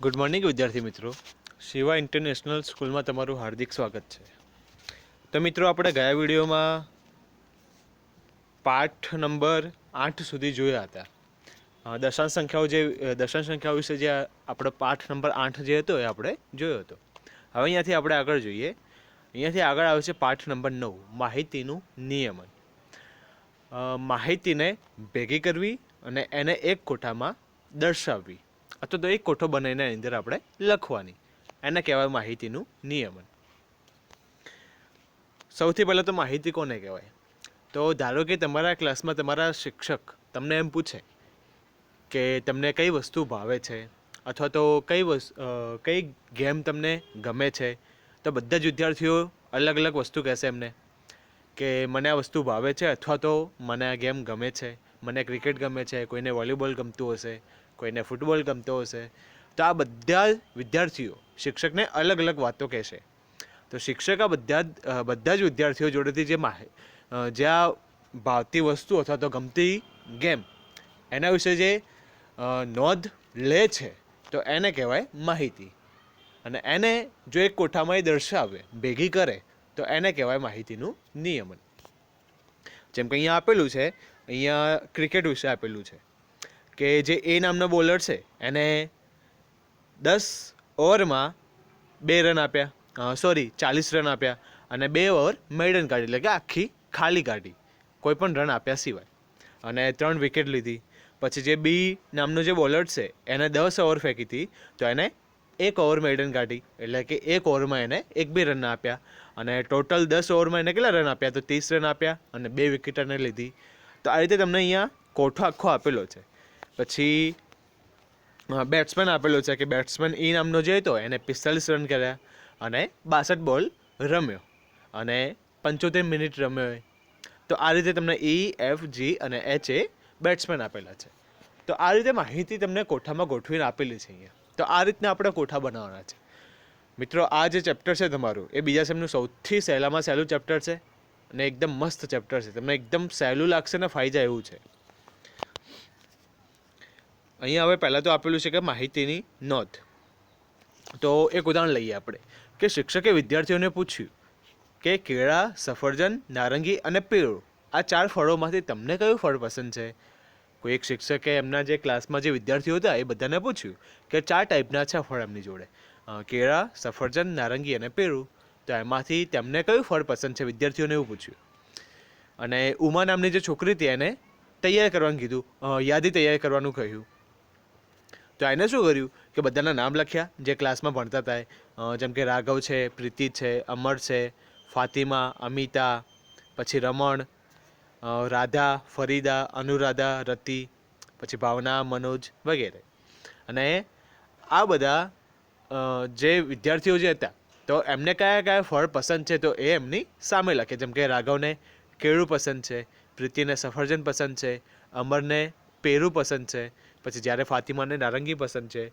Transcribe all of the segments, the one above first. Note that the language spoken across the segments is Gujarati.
ગુડ મોર્નિંગ વિદ્યાર્થી મિત્રો. શિવા ઇન્ટરનેશનલ સ્કૂલમાં તમારું હાર્દિક સ્વાગત છે. તો મિત્રો, આપણે ગયા વિડીયોમાં પાઠ નંબર 8 સુધી જોયા હતા. દશાંશ સંખ્યાઓ વિશે જે આપણો પાઠ નંબર 8 જે હતો એ આપણે જોયો હતો. હવે અહીંયાથી આપણે આગળ જોઈએ. અહીંયાથી આગળ આવે છે પાઠ નંબર 9, માહિતીનું નિયમન. માહિતીને ભેગી કરવી અને એને એક કોઠામાં દર્શાવવી, અથવા તો એક કોઠો બનાવીને એની અંદર આપણે લખવાની, એને કહેવાય માહિતીનું નિયમન. સૌથી પહેલાં તો માહિતી કોને કહેવાય? તો ધારો કે તમારા ક્લાસમાં તમારા શિક્ષક તમને એમ પૂછે કે તમને કઈ વસ્તુ ભાવે છે, અથવા તો કઈ ગેમ તમને ગમે છે, તો બધા જ વિદ્યાર્થીઓ અલગ અલગ વસ્તુ કહેશે એમને કે મને આ વસ્તુ ભાવે છે, અથવા તો મને આ ગેમ ગમે છે, મને ક્રિકેટ ગમે છે, કોઈને વોલીબોલ ગમતું હશે, કોઈને ફૂટબોલ ગમતો હશે. તો આ બધા વિદ્યાર્થીઓ શિક્ષકને અલગ અલગ વાતો કહેશે. તો શિક્ષક આ બધા જ વિદ્યાર્થીઓ જોડેથી જે આ ભાવતી વસ્તુ અથવા તો ગમતી ગેમ એના વિશે જે નોંધ લે છે, તો એને કહેવાય માહિતી. અને એને જો એક કોઠામાં દર્શાવે, ભેગી કરે, તો એને કહેવાય માહિતીનું નિયમન. જેમ કે અહીંયા આપેલું છે, અહીંયા ક્રિકેટ વિશે આપેલું છે કે જે એ નામનો બોલર છે એને 10 ઓવરમાં 2 રન આપ્યા, 40 રન આપ્યા, અને 2 ઓવર મેડન કાઢી, એટલે કે આખી ખાલી કાઢી, કોઈ પણ રન આપ્યા સિવાય, અને 3 વિકેટ લીધી. પછી જે બી નામનો જે બોલર છે એને 10 ઓવર ફેંકી હતી, તો એને 1 ઓવર મેડન કાઢી, એટલે કે 1 ઓવરમાં એને 1-2 રન આપ્યા, અને ટોટલ 10 ઓવરમાં એને કેટલા રન આપ્યા? તો 30 રન આપ્યા, અને 2 વિકેટ એને લીધી. તો આ રીતે તમને અહીંયા કોઠો આખો આપેલો છે. પછી બેટ્સમેન આપેલો છે કે બેટ્સમેન ઈ નામનો જે હતો એને 45 રન કર્યા, અને 62 બોલ રમ્યો, અને 75 મિનિટ રમ્યો. તો આ રીતે તમને EFG અને H એ બેટ્સમેન આપેલા છે. તો આ રીતે માહિતી તમને કોઠામાં ગોઠવીને આપેલી છે અહીંયા. તો આ રીતના આપણે કોઠા બનાવવાના છે. મિત્રો, આ જે ચેપ્ટર છે તમારું, એ બીજા સેમનું સૌથી સહેલામાં સહેલું ચેપ્ટર છે, અને એકદમ મસ્ત ચેપ્ટર છે. તમને એકદમ સહેલું લાગશે ને ફાઈ જાય એવું છે. અહીંયા હવે પહેલાં તો આપેલું છે કે માહિતીની નોંધ. તો એક ઉદાહરણ લઈએ આપણે, કે શિક્ષકે વિદ્યાર્થીઓને પૂછ્યું કે કેળા, સફરજન, નારંગી અને પીળું આ 4 ફળોમાંથી તમને કયું ફળ પસંદ છે? કોઈ એક શિક્ષકે એમના જે ક્લાસમાં જે વિદ્યાર્થીઓ હતા એ બધાને પૂછ્યું કે 4 ટાઈપના છે ફળ એમની જોડે, કેળા, સફરજન, નારંગી અને પીળું. તો એમાંથી તેમને કયું ફળ પસંદ છે? વિદ્યાર્થીઓને એવું પૂછ્યું. અને ઉમા નામની જે છોકરી હતી એને તૈયાર કરવાનું કીધું, યાદી તૈયાર કરવાનું કહ્યું. તો એને શું કર્યું કે બધાના નામ લખ્યા જે ક્લાસમાં ભણતા હતા, જેમ કે રાઘવ છે, પ્રીતિ છે, અમર છે, ફાતિમા, અમિતા, પછી રમણ, રાધા, ફરીદા, અનુરાધા, રતિ, પછી ભાવના, મનોજ વગેરે. અને આ બધા જે વિદ્યાર્થીઓ જે હતા, તો એમને કયા કયા ફળ પસંદ છે તો એ એમની સામે લખે. જેમ કે રાઘવને કેળું પસંદ છે, પ્રીતિને સફરજન પસંદ છે, અમરને પેરું પસંદ છે, પછી જ્યારે ફાતિમાને નારંગી પસંદ છે.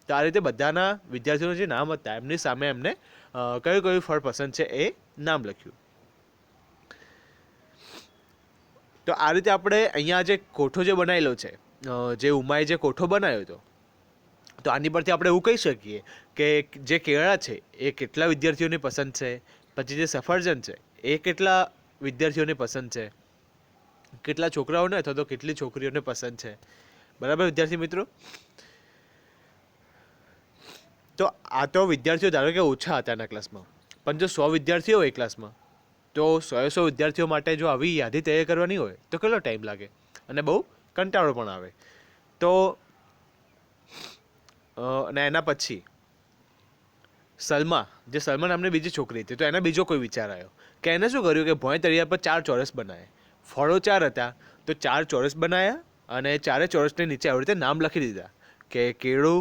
તો આ રીતે બધાના વિદ્યાર્થીઓના જે નામ હતા એમની સામે એમને કયું કયું ફળ પસંદ છે એ નામ લખ્યું. તો આ રીતે આપણે અહીંયા જે કોઠો જે બનાવેલો છે, જે ઉમાએ જે કોઠો બનાવ્યો હતો, તો આની પરથી આપણે એવું કહી શકીએ કે જે કેળા છે એ કેટલા વિદ્યાર્થીઓની પસંદ છે, પછી જે સફરજન છે એ કેટલા વિદ્યાર્થીઓને પસંદ છે, કેટલા છોકરાઓને અથવા તો કેટલી છોકરીઓને પસંદ છે. બરાબર વિદ્યાર્થી મિત્રો? તો આ તો વિદ્યાર્થીઓ ધારો કે ઓછા હતા એના ક્લાસમાં, પણ જો 100 વિદ્યાર્થીઓ હોય ક્લાસમાં, તો 100 વિદ્યાર્થીઓ માટે જો આવી યાદી તૈયાર કરવાની હોય તો કેટલો ટાઈમ લાગે, અને બહુ કંટાળો પણ આવે. તો અને એના પછી સલમા નામની બીજી છોકરી હતી, તો એને બીજો કોઈ વિચાર આવ્યો કે એને શું કર્યું કે ભોંય તળિયા પર 4 ચોરસ બનાવે. ફળો 4 હતા, તો 4 ચોરસ બનાવ્યા, અને 4 ચોરસની નીચે આવી રીતે નામ લખી દીધા કે કેળું,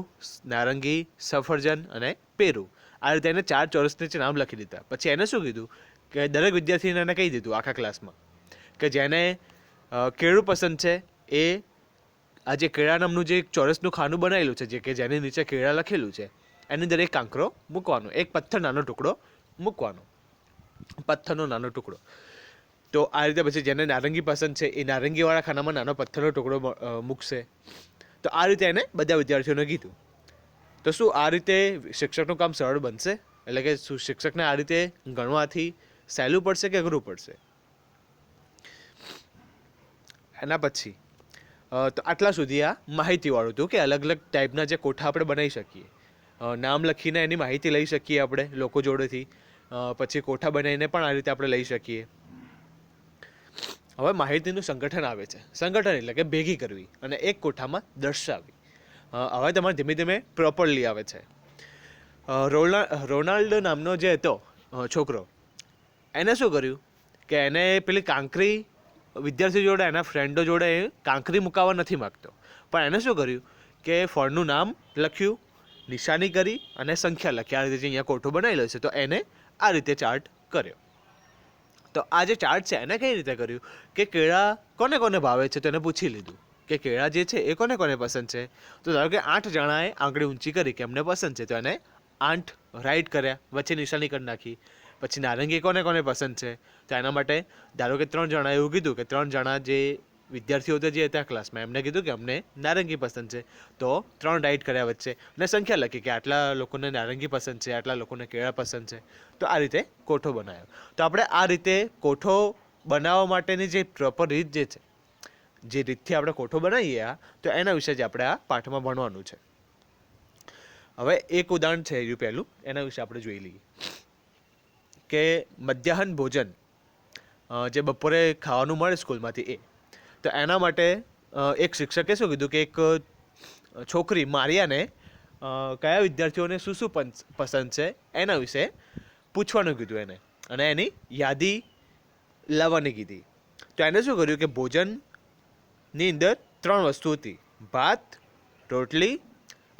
નારંગી, સફરજન અને પેરું. આ રીતે એને 4 ચોરસ નીચે નામ લખી દીધા. પછી એને શું કીધું કે દરેક વિદ્યાર્થીને એને કહી દીધું આખા ક્લાસમાં કે જેને કેળું પસંદ છે એ આ જે કેળા નામનું જે એક ચોરસનું ખાનું બનાવેલું છે, જે કે જેની નીચે કેળા લખેલું છે, એની અંદર એક કાંકરો મૂકવાનો, એક પથ્થર નાનો ટુકડો મૂકવાનો, પથ્થરનો નાનો ટુકડો. તો આ રીતે પછી જેને નારંગી પસંદ છે એ નારંગીવાળા ખાનામાં નાનો પથ્થરનો ટુકડો મૂકશે. તો આ રીતે એને બધા વિદ્યાર્થીઓને કીધું. તો શું આ રીતે શિક્ષકનું કામ સરળ બનશે? એટલે કે શું શિક્ષકને આ રીતે ગણવાથી સહેલું પડશે કે અઘરું પડશે? એના પછી તો આટલા સુધી આ માહિતીવાળું હતું કે અલગ અલગ ટાઈપના જે કોઠા આપણે બનાવી શકીએ, નામ લખીને એની માહિતી લઈ શકીએ આપણે લોકો જોડેથી, પછી કોઠા બનાવીને પણ આ રીતે આપણે લઈ શકીએ. હવે માહિતીનું સંગઠન આવે છે. સંગઠન એટલે કે ભેગી કરવી અને એક કોઠામાં દર્શાવવી. હવે તમારે ધીમે ધીમે પ્રોપરલી આવે છે. રોનાલ્ડો નામનો જે હતો છોકરો, એને શું કર્યું કે એને પેલી કાંકરી વિદ્યાર્થી જોડે, એના ફ્રેન્ડો જોડે કાંકરી મુકાવવા નથી માગતો, પણ એને શું કર્યું કે ફળનું નામ લખ્યું, નિશાની કરી અને સંખ્યા લખી. આ રીતે જે અહીંયા કોઠો બનાવેલો છે તો એને આ રીતે ચાર્ટ કર્યો. તો આ જે ચાર્ટ છે એને કઈ રીતે કર્યું કે કેળા કોને કોને ભાવે છે તો એને પૂછી લીધું કે કેળા જે છે એ કોને કોને પસંદ છે. તો ધારો કે 8 જણાએ આંગળી ઊંચી કરી કે એમને પસંદ છે, તો એને 8 રાઈટ કર્યા, વચ્ચે નિશાની કરી નાખી. પછી નારંગી કોને કોને પસંદ છે તો એના માટે ધારો કે 3 જણાએ એવું કીધું કે 3 જણા જે વિદ્યાર્થીઓ જે હતા ક્લાસમાં એમને કીધું કે અમને નારંગી પસંદ છે, તો 3 રાઈટ કર્યા વચ્ચે અને સંખ્યા લખી કે આટલા લોકોને નારંગી પસંદ છે, આટલા લોકોને કેળા પસંદ છે. તો આ રીતે કોઠો બનાવ્યો. તો આપણે આ રીતે કોઠો બનાવવા માટેની જે પ્રોપર રીત જે છે, જે રીતથી આપણે કોઠો બનાવીએ તો એના વિશે જ આપણે આ પાઠમાં ભણવાનું છે. હવે એક ઉદાહરણ છે એ પહેલું, એના વિશે આપણે જોઈ લઈએ કે મધ્યાહન ભોજન જે બપોરે ખાવાનું મળે સ્કૂલમાંથી એ. તો એના માટે એક શિક્ષકે શું કીધું કે એક છોકરી મારિયાને કયા વિદ્યાર્થીઓને શું શું પસંદ છે એના વિશે પૂછવાનું કીધું એને, અને એની યાદી લાવવાની કીધી. તો એને શું કર્યું કે ભોજનની અંદર 3 વસ્તુ હતી, ભાત, રોટલી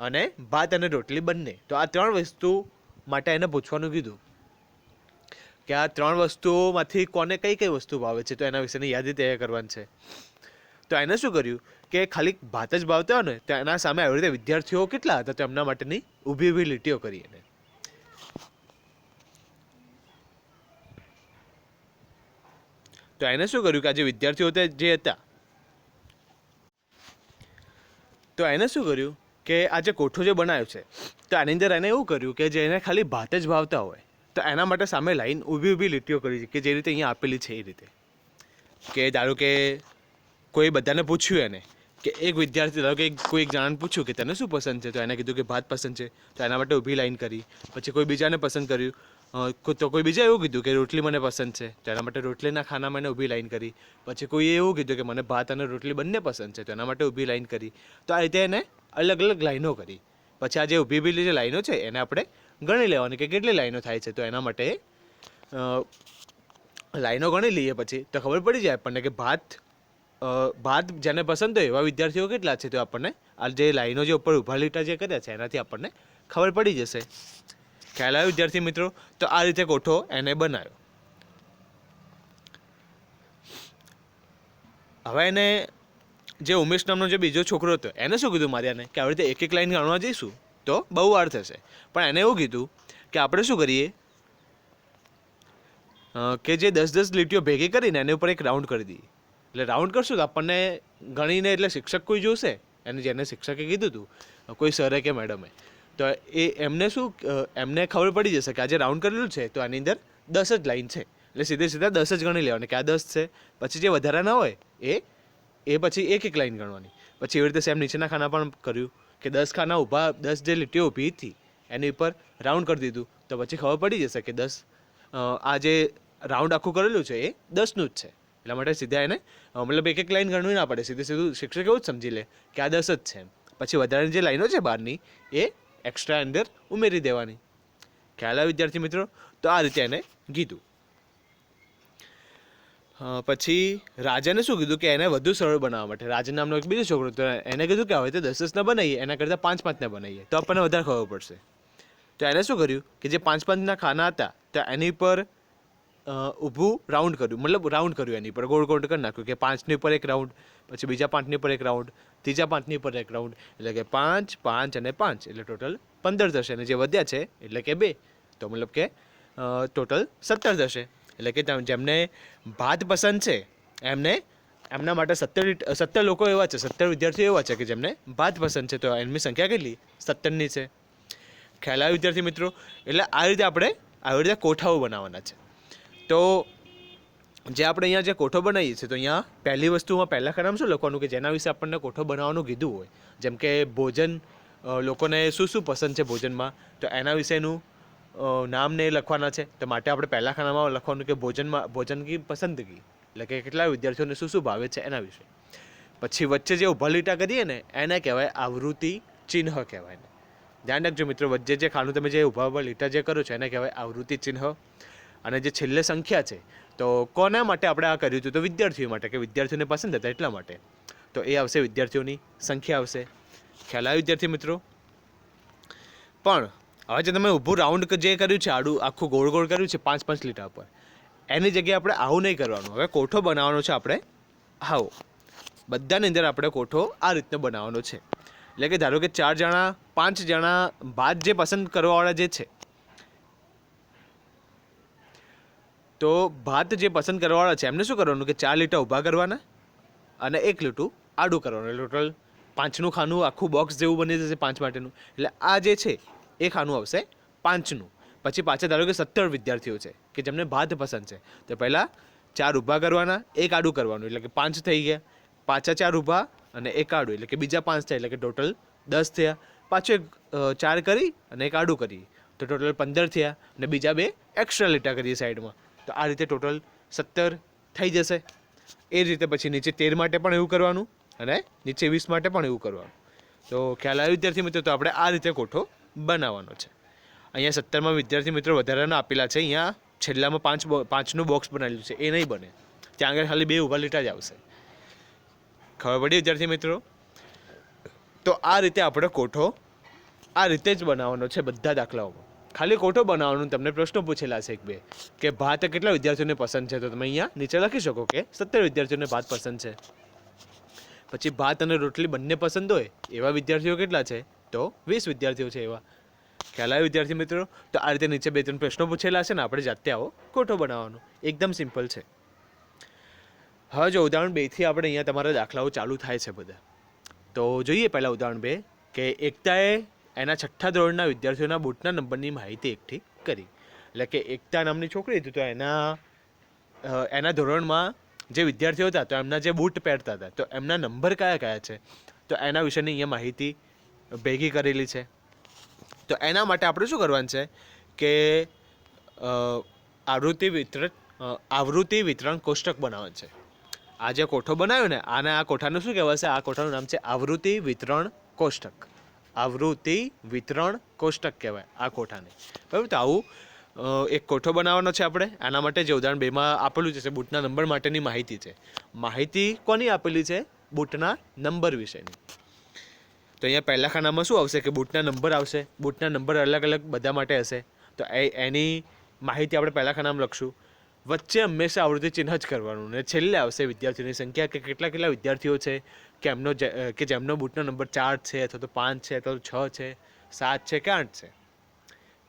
અને ભાત અને રોટલી બંને. તો આ 3 વસ્તુ માટે એને પૂછવાનું કીધું કે આ 3 વસ્તુઓમાંથી કોને કઈ કઈ વસ્તુ ભાવે છે, તો એના વિશેની યાદી તૈયાર કરવાની છે. તો એને શું કર્યું કે ખાલી ભાત જ ભાવતા હોય ને તો એના સામે આવી રીતે વિદ્યાર્થીઓ કેટલા હતા તો એમના માટેની ઊભી ઊભી લીટીઓ કરી એને. તો એને શું કર્યું કે આ જે વિદ્યાર્થીઓ જે હતા તો એને શું કર્યું કે આ જે કોઠો જે બનાવ્યો છે તો આની અંદર એને એવું કર્યું કે જે એને ખાલી ભાત જ ભાવતા હોય તો એના માટે સામે લાઈન ઊભી ઊભી લીટીઓ કરી છે કે જે રીતે અહીંયા આપેલી છે એ રીતે. કે ધારો કે કોઈ બધાને પૂછ્યું એને કે એક વિદ્યાર્થી ધારો કે કોઈ એક જણાને પૂછ્યું કે તને શું પસંદ છે, તો એને કીધું કે ભાત પસંદ છે, તો એના માટે ઊભી લાઈન કરી. પછી કોઈ બીજાને પસંદ કર્યું તો કોઈ બીજા એવું કીધું કે રોટલી મને પસંદ છે, તો એના માટે રોટલીના ખાનામાં એને ઊભી લાઈન કરી. પછી કોઈએ એવું કીધું કે મને ભાત અને રોટલી બંને પસંદ છે, તો એના માટે ઊભી લાઈન કરી. તો આ રીતે એને અલગ અલગ લાઈનો કરી. પછી આ જે ઊભી ઊભી જે લાઈનો છે એને આપણે ગણી લેવાની કે કેટલી લાઈનો થાય છે. તો એના માટે લાઈનો ગણી લઈએ પછી તો ખબર પડી જાય આપણને કે ભાત જેને પસંદ હોય એવા વિદ્યાર્થીઓ કેટલા છે. તો આપણને આ જે લાઈનો જે ઉપર ઊભા લીટા જે કર્યા છે એનાથી આપણને ખબર પડી જશે. ખ્યાલ આવ્યો વિદ્યાર્થી મિત્રો? તો આ રીતે કોઠો એને બનાવ્યો. હવે એને જે ઉમેશ નામનો જે બીજો છોકરો હતો એને શું કીધું માર્યાને કે આવી રીતે એક એક લાઈન ગણવા જઈશું તો બહુ વાર થશે, પણ એને એવું કીધું કે આપણે શું કરીએ કે જે 10-10 લીટીઓ ભેગી કરીને એની ઉપર એક રાઉન્ડ કરી દઈએ. એટલે રાઉન્ડ કરશું તો આપણને ગણીને એટલે શિક્ષક કોઈ જોશે એને, જેને શિક્ષકે કીધું હતું કોઈ સરે કે મેડમે, તો એમને ખબર પડી જશે કે આજે રાઉન્ડ કરેલું છે તો આની અંદર 10 જ લાઈન છે, એટલે સીધા 10 જ ગણી લેવાની કે આ 10 છે. પછી જે વધારા ના હોય એ પછી એક એક લાઈન ગણવાની. પછી એવી રીતે સેમ નીચેના ખાના પણ કર્યું કે 10 ખાના ઊભા, 10 જે લીટીઓ ઊભી હતી એની ઉપર રાઉન્ડ કરી દીધું. તો પછી ખબર પડી જશે કે 10 આ જે રાઉન્ડ આખું કરેલું છે એ 10નું જ છે. એટલા માટે સીધા એને મતલબ એક એક લાઈન ગણવી ના પડે, સીધું શિક્ષક એવું જ સમજી લે કે આ 10 જ છે. પછી વધારાની જે લાઈનો છે બહારની એ એક્સ્ટ્રા અંદર ઉમેરી દેવાની. ખ્યાલ આવે વિદ્યાર્થી મિત્રો? તો આ રીતે એને કીધું. પછી રાજાને શું કીધું કે એને વધુ સરળ બનાવવા માટે રાજન નામનો એક બીજો છોકરો હતો, એને કીધું કે હવે તો 10 ના બનાવીએ એના કરતાં 5-5 ના બનાવીએ તો આપણને વધારે ખબર પડશે. તો એને શું કર્યું કે જે 5-5 ના ખાના હતા તો એની પર ઊભું રાઉન્ડ કર્યું, મતલબ રાઉન્ડ કર્યું એની પર ગોળ ગોળ કરી નાખ્યું કે 5ની ઉપર એક રાઉન્ડ, પછી બીજા 5ની ઉપર એક રાઉન્ડ, ત્રીજા 5ની ઉપર એક રાઉન્ડ, એટલે કે 5, 5 અને 5 એટલે ટોટલ 15 થશે. અને જે વધ્યા છે એટલે કે 2, તો મતલબ કે ટોટલ 17 થશે. એટલે કે જેમને ભાત પસંદ છે એમના માટે 17 લોકો એવા છે, 17 વિદ્યાર્થીઓ એવા છે કે જેમને ભાત પસંદ છે. તો એમની સંખ્યા કેટલી? 17ની છે. ખ્યાલ આવ્યો વિદ્યાર્થી મિત્રો? એટલે આ રીતે આપણે આવી રીતે કોઠાઓ બનાવવાના છે. તો જે આપણે અહીંયા જે કોઠો બનાવીએ છીએ, તો અહીંયા પહેલી વસ્તુમાં પહેલા ખાનામાં શું લખવાનું કે જેના વિશે આપણને કોઠો બનાવવાનું કીધું હોય, જેમ કે ભોજન, લોકોને શું શું પસંદ છે ભોજનમાં, તો એના વિશેનું નામ ને લખવાના છે. તો માટે આપણે પહેલા ખાનામાં લખવાનું કે ભોજન કી પસંદગી, એટલે કે કેટલા વિદ્યાર્થીઓને શું શું ભાવે છે એના વિશે. પછી વચ્ચે જે ઊભા લીટા કરીએ ને એને કહેવાય આવૃત્તિ ચિહ્ન કહેવાય. ધ્યાન રાખજો મિત્રો, વચ્ચે જે ખાનું તમે જે ઊભા લીટા જે કરો છો એને કહેવાય આવૃત્તિ ચિહ્ન. અને જે છેલ્લે સંખ્યા છે, તો કોના માટે આપણે આ કર્યું હતું? તો વિદ્યાર્થીઓ માટે, કે વિદ્યાર્થીઓને પસંદ હતા એટલા માટે. તો એ આવશે વિદ્યાર્થીઓની સંખ્યા આવશે. ખ્યાલ આવ્યો વિદ્યાર્થી મિત્રો? પણ હવે જે તમે ઊભું રાઉન્ડ જે કર્યું છે, આડું આખું ગોળ ગોળ કર્યું છે 5-5 લીટા પર, એની જગ્યાએ આપણે આવું નહીં કરવાનું. હવે કોઠો બનાવવાનો છે આપણે આવો. બધાની અંદર આપણે કોઠો આ રીતનો બનાવવાનો છે. એટલે કે ધારો કે 4 જણા 5 જણા ભાત જે પસંદ કરવાવાળા જે છે, તો ભાત જે પસંદ કરવાવાળા છે એમને શું કરવાનું કે 4 લીટા ઊભા કરવાના અને 1 લીટું આડું કરવાનું. ટોટલ 5નું ખાનું આખું બોક્સ જેવું બની જશે 5 માટેનું. એટલે આ જે છે એ ખાનું આવશે 5નું. પછી પાછા ધારો કે 17 વિદ્યાર્થીઓ છે કે જેમને ભાત પસંદ છે, તો પહેલાં 4 ઊભા કરવાના, 1 આડું કરવાનું, એટલે કે 5 થઈ ગયા. પાછા 4 ઊભા અને 1 આડું, એટલે કે બીજા 5 થાય, એટલે કે ટોટલ 10 થયા. પાછું 4 કરી અને 1 આડું કરી, તો ટોટલ 15 થયા. અને બીજા 2 એક્સ્ટ્રા લીટા કરીએ સાઈડમાં, તો આ રીતે ટોટલ 17 થઈ જશે. એ રીતે પછી નીચે 13 માટે પણ એવું કરવાનું અને નીચે 20 માટે પણ એવું કરવાનું. તો ખ્યાલ આવ્યો વિદ્યાર્થી મિત્રો? તો આપણે આ રીતે કોઠો બનાવવાનો છે. અહીંયા 17માં વિદ્યાર્થી મિત્રો વધારાના આપેલા છે. અહીંયા છેલ્લામાં 5નું બોક્સ બનાવેલું છે, એ નહીં બને. ત્યાં આગળ ખાલી 2 ઊભા લીટા જ આવશે. ખબર પડી વિદ્યાર્થી મિત્રો? તો આ રીતે આપણે કોઠો આ રીતે જ બનાવવાનો છે બધા દાખલાઓમાં. ખાલી કોઠો બનાવવાનું. તમને પ્રશ્નો પૂછેલા છે 1-2 કે ભાત કેટલા વિદ્યાર્થીઓને પસંદ છે, તો તમે અહીંયા નીચે લખી શકો કે 17 વિદ્યાર્થીઓને ભાત પસંદ છે. પછી ભાત અને રોટલી બંને પસંદ હોય એવા વિદ્યાર્થીઓ કેટલા છે, તો 20 વિદ્યાર્થીઓ છે એવા. ખ્યાલ આવ્યો વિદ્યાર્થી મિત્રો? તો આ રીતે નીચે 2-3 પ્રશ્નો પૂછેલા છે ને આપણે જાતે આવો કોઠો બનાવવાનો. એકદમ સિમ્પલ છે. હવે જો ઉદાહરણ 2થી આપણે અહીંયા તમારા દાખલાઓ ચાલુ થાય છે બધા. તો જોઈએ પહેલાં ઉદાહરણ 2 કે એકતાએ એના 6ઠ્ઠા ધોરણના વિદ્યાર્થીઓના બૂટના નંબરની માહિતી એકઠી કરી. એટલે કે એકતા નામની છોકરી હતી, તો એના ધોરણમાં જે વિદ્યાર્થીઓ હતા, તો એમના જે બૂટ પહેરતા હતા, તો એમના નંબર કયા કયા છે, તો એના વિશેની અહીંયા માહિતી ભેગી કરેલી છે. તો એના માટે આપણે શું કરવાનું છે કે આવૃત્તિ વિતરણ કોષ્ટક બનાવવાનું છે. આ જે કોઠો બનાવ્યો ને, આ કોઠાનું શું કહેવાશે? આ કોઠાનું નામ છે આવૃત્તિ વિતરણ કોષ્ટક. આવૃત્તિ વિતરણ કોષ્ટક કહેવાય આ કોઠાને. બરાબર? તો આવું એક કોઠો બનાવવાનો છે આપણે. આના માટે જે ઉદાહરણ 2માં આપેલું છે બૂટના નંબર માટેની માહિતી છે. માહિતી કોની આપેલી છે? બૂટના નંબર વિશેની. તો અહીંયા પહેલા ખાનામાં શું આવશે કે બૂટના નંબર આવશે. બૂટના નંબર અલગ અલગ બધા માટે હશે, તો એની માહિતી આપણે પહેલા ખાનામાં લખશું. વચ્ચે હંમેશા આવૃત્તિ ચિહ્ન જ કરવાનું. અને છેલ્લે આવશે વિદ્યાર્થીઓની સંખ્યા, કે કેટલા વિદ્યાર્થીઓ છે કે જેમનો બૂટનો નંબર 4 છે, અથવા તો 5 છે, અથવા તો 6 છે, 7 છે કે 8 છે.